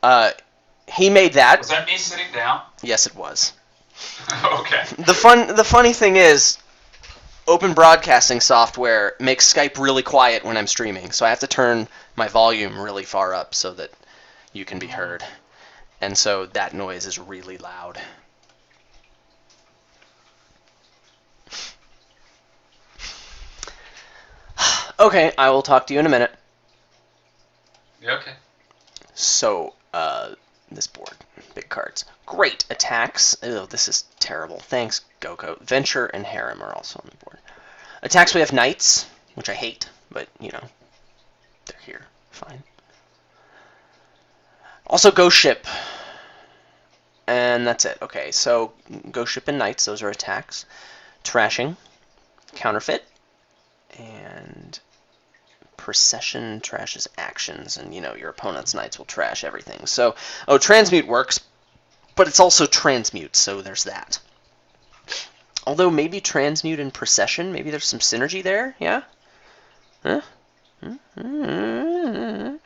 He made that. Was that me sitting down? Yes, it was. Okay. The funny thing is, open broadcasting software makes Skype really quiet when I'm streaming, so I have to turn my volume really far up so that you can be heard. And so that noise is really loud. Okay, I will talk to you in a minute. Yeah, okay. So, this board. Big cards. Great. Attacks. Ew, this is terrible. Thanks, Goko. Venture and Harem are also on the board. Attacks, we have Knights, which I hate, but, you know, they're here. Fine. Also, Ghost Ship. And that's it. Okay, so Ghost Ship and Knights, those are attacks. Trashing. Counterfeit. And Procession trashes actions, and, you know, your opponent's Knights will trash everything. So, Transmute works, but it's also Transmute, so there's that. Although maybe Transmute and Procession, maybe there's some synergy there, yeah? Huh? There's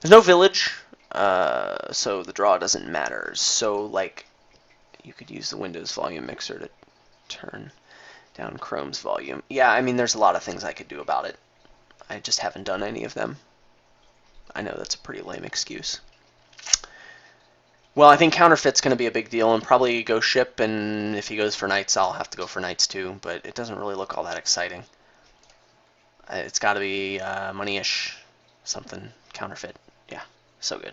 no village, so the draw doesn't matter. So, like, you could use the Windows volume mixer to turn down Chrome's volume. Yeah, I mean, there's a lot of things I could do about it. I just haven't done any of them. I know that's a pretty lame excuse. Well, I think Counterfeit's going to be a big deal, and probably Ghost Ship, and if he goes for Knights, I'll have to go for Knights too, but it doesn't really look all that exciting. It's got to be money-ish, something, Counterfeit. Yeah, so good.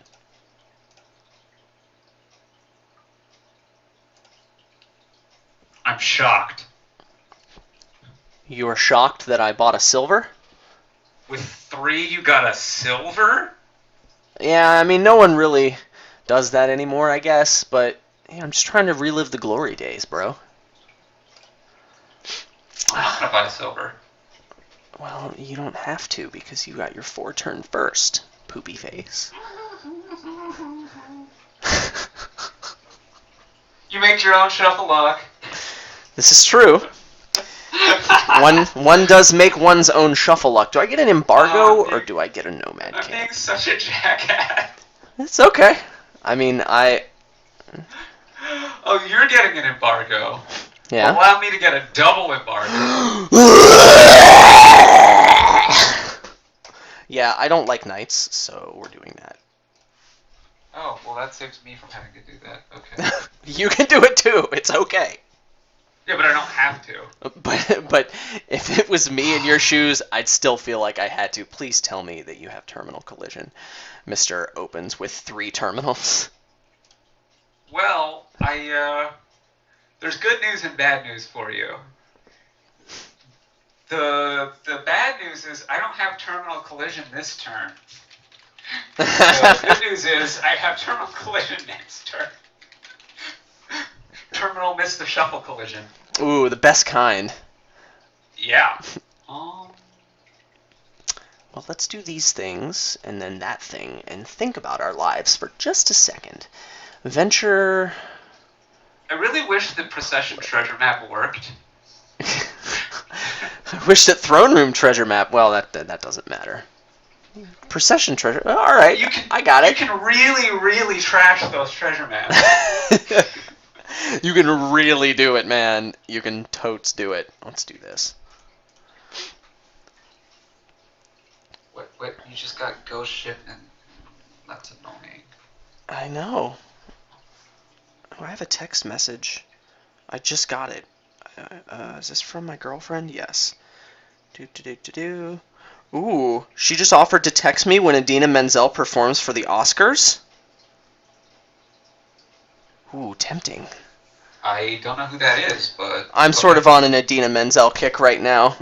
I'm shocked. You are shocked that I bought a silver? With 3, you got a silver? Yeah, I mean, no one really does that anymore, I guess, but yeah, I'm just trying to relive the glory days, bro. I'm not gonna buy a silver. Well, you don't have to, because you got your 4 turn first, poopy face. You make your own shuffle luck. This is true. One does make one's own shuffle luck. Do I get an embargo, or do I get a nomad I'm camp? being such a jackass. It's okay. I mean, Oh, you're getting an embargo. Yeah. Allow me to get a double embargo. Yeah, I don't like knights, so we're doing that. Oh, well, that saves me from having to do that. Okay. You can do it too. It's okay. Yeah, but I don't have to. But if it was me in your shoes, I'd still feel like I had to. Please tell me that you have terminal collision, Mr. Opens with 3 terminals. Well, there's good news and bad news for you. The bad news is I don't have terminal collision this turn. The good news is I have terminal collision next turn. Terminal missed the shuffle collision. Ooh, the best kind. Yeah. Well, let's do these things, and then that thing, and think about our lives for just a second. Venture... I really wish the Procession treasure map worked. I wish that Throne Room treasure map... Well, that doesn't matter. Procession treasure... Alright, I got it. You can really, really trash those treasure maps. You can really do it, man. You can totes do it. Let's do this. What? You just got Ghost Ship, and that's annoying. I know. Oh, I have a text message. I just got it. Is this from my girlfriend? Yes. Ooh, she just offered to text me when Idina Menzel performs for the Oscars? Ooh, tempting. I don't know who that is, but... I'm sort of on an Idina Menzel kick right now.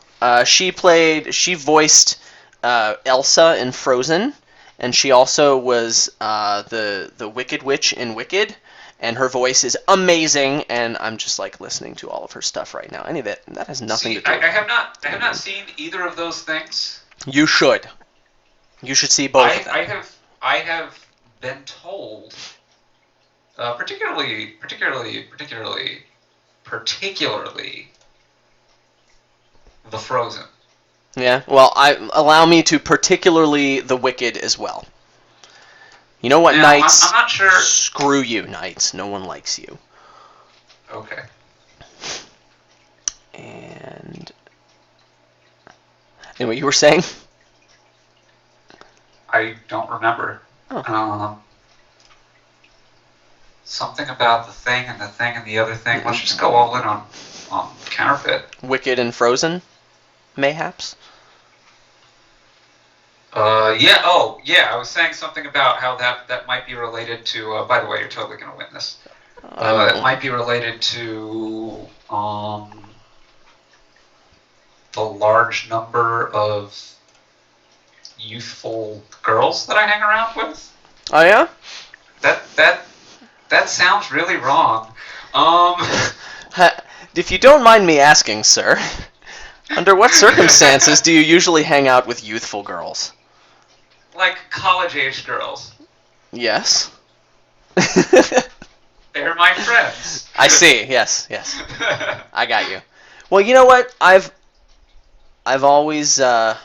She voiced Elsa in Frozen, and she also was the Wicked Witch in Wicked, and her voice is amazing, and I'm just like listening to all of her stuff right now. Any of that has nothing to do with I have not seen either of those things. You should. You should see both of them. I have been told, particularly the Frozen. Yeah, well, allow me to particularly the Wicked as well. You know what, Now, knights? I'm not sure. Screw you, knights. No one likes you. Okay. And anyway, you were saying? I don't remember. Oh. Something about the thing and the thing and the other thing. Let's just go all in on counterfeit. Wicked and Frozen, mayhaps? Yeah. Oh, yeah. I was saying something about how that might be related to. By the way, you're totally gonna win this. It might be related to the large number of youthful girls that I hang around with. Oh yeah? That sounds really wrong. If you don't mind me asking, sir, under what circumstances do you usually hang out with youthful girls? Like college-age girls. Yes. They're my friends. I see. Yes. I got you. Well, you know what? I've always I've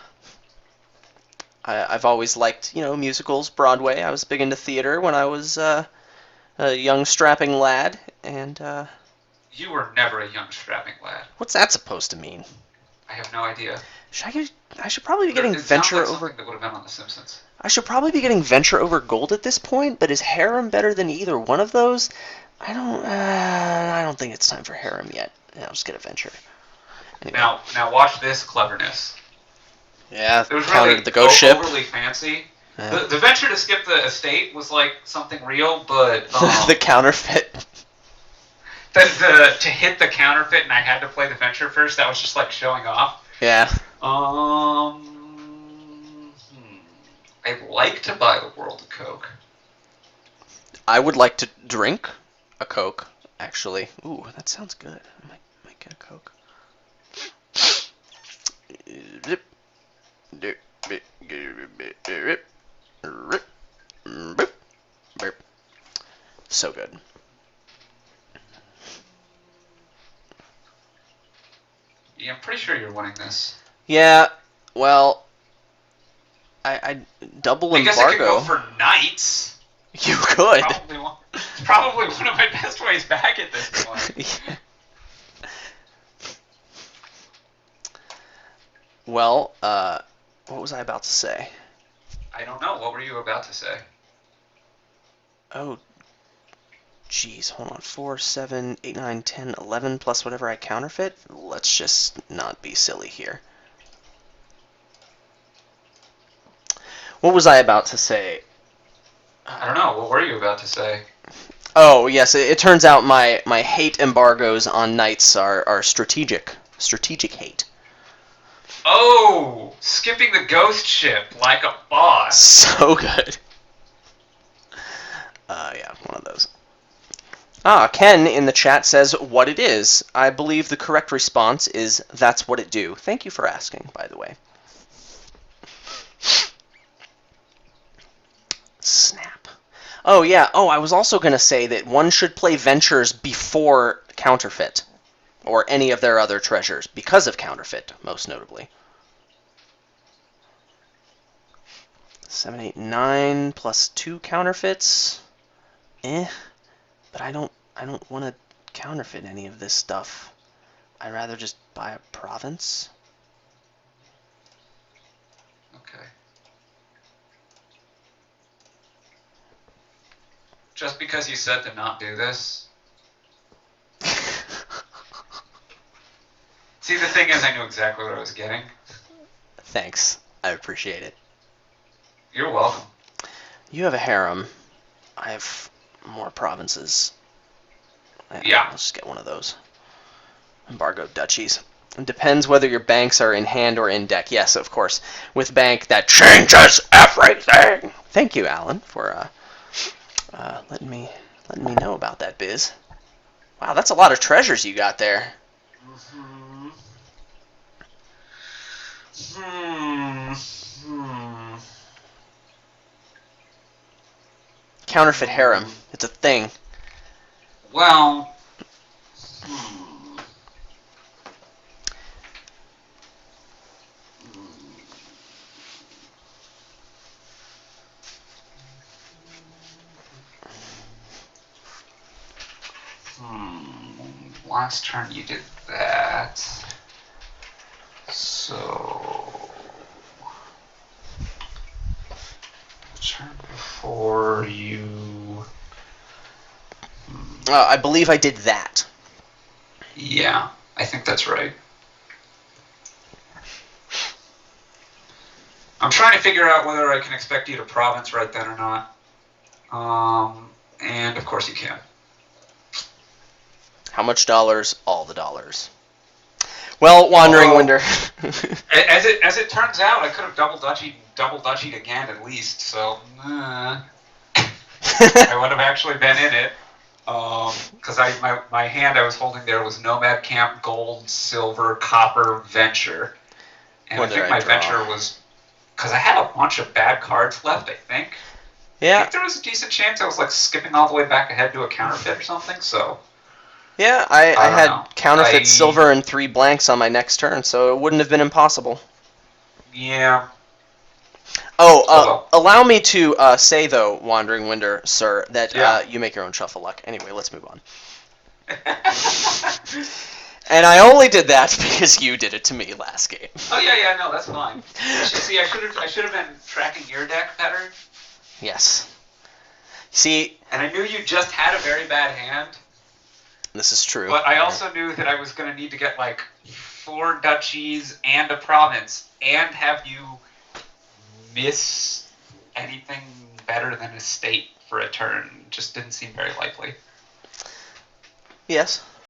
always liked, musicals, Broadway. I was big into theater when I was a young strapping lad, and You were never a young strapping lad. what's that supposed to mean? I have no idea. I should probably be getting It Venture sounds like over. something that would have been on The Simpsons. I should probably be getting Venture over Gold at this point, but is Harem better than either one of those? I don't think it's time for Harem yet. I'll just get a Venture. Anyway. Now watch this cleverness. Yeah, It was countered really the ghost ship. overly fancy. Yeah. The venture to skip the estate was like something real, but the counterfeit. To hit the counterfeit and I had to play the venture first, that was just like showing off. Yeah. I'd like to buy the world of Coke. I would like to drink a Coke, actually. Ooh, that sounds good. I might get a Coke. So good. Yeah, I'm pretty sure you're winning this. Yeah, well, I double I guess I could embargo. go for knights. You could. It's probably one of my best ways back at this point. Yeah. Well, what was I about to say? I don't know. What were you about to say? Oh, jeez, hold on. 4, 7, 8, 9, 10, 11 plus whatever I counterfeit? Let's just not be silly here. What was I about to say? I don't know. What were you about to say? Oh, yes, it turns out my hate embargoes on knights are strategic. Strategic hate. Oh, skipping the ghost ship like a boss. So good. Yeah, one of those. Ken in the chat says what it is. I believe the correct response is that's what it do. Thank you for asking, by the way. Snap. Oh, yeah. Oh, I was also going to say that one should play Ventures before Counterfeit, or any of their other treasures, because of Counterfeit, most notably. 7, 8, 9 plus 2 counterfeits. But I don't want to counterfeit any of this stuff. I'd rather just buy a province. Okay. Just because you said to not do this. See, the thing is, I knew exactly what I was getting. Thanks. I appreciate it. You're welcome. You have a harem. I have more provinces. Yeah. I'll just get one of those. Embargo duchies. It depends whether your banks are in hand or in deck. Yes, of course. With bank, that changes everything. Thank you, Alan, for letting me know about that biz. Wow, that's a lot of treasures you got there. Counterfeit harem. It's a thing. Well. last turn you did that. So the turn before you. I believe I did that. Yeah, I think that's right. I'm trying to figure out whether I can expect you to province right then or not. And of course you can. How much dollars? All the dollars. Well, Wandering Winder. As it turns out, I could have double dutchied again at least. So I would have actually been in it. Because my hand I was holding there was Nomad Camp, Gold, Silver, Copper, Venture, and What I did think I my draw? Venture was because I had a bunch of bad cards left. I think. I Yeah, think there was a decent chance I was like skipping all the way back ahead to a counterfeit or something. So yeah. I don't had know. counterfeit silver and 3 blanks on my next turn, so it wouldn't have been impossible. Yeah. Oh, well. allow me to say though, Wandering Winder, sir, that Yeah. you make your own shuffle luck. Anyway, let's move on. And I only did that because you did it to me last game. Oh yeah, no, that's fine. See, I should have been tracking your deck better. Yes. See, And I knew you just had a very bad hand. this is true. But I also knew that I was going to need to get like 4 duchies and a province, and have you miss anything better than a state for a turn. Just didn't seem very likely. Yes.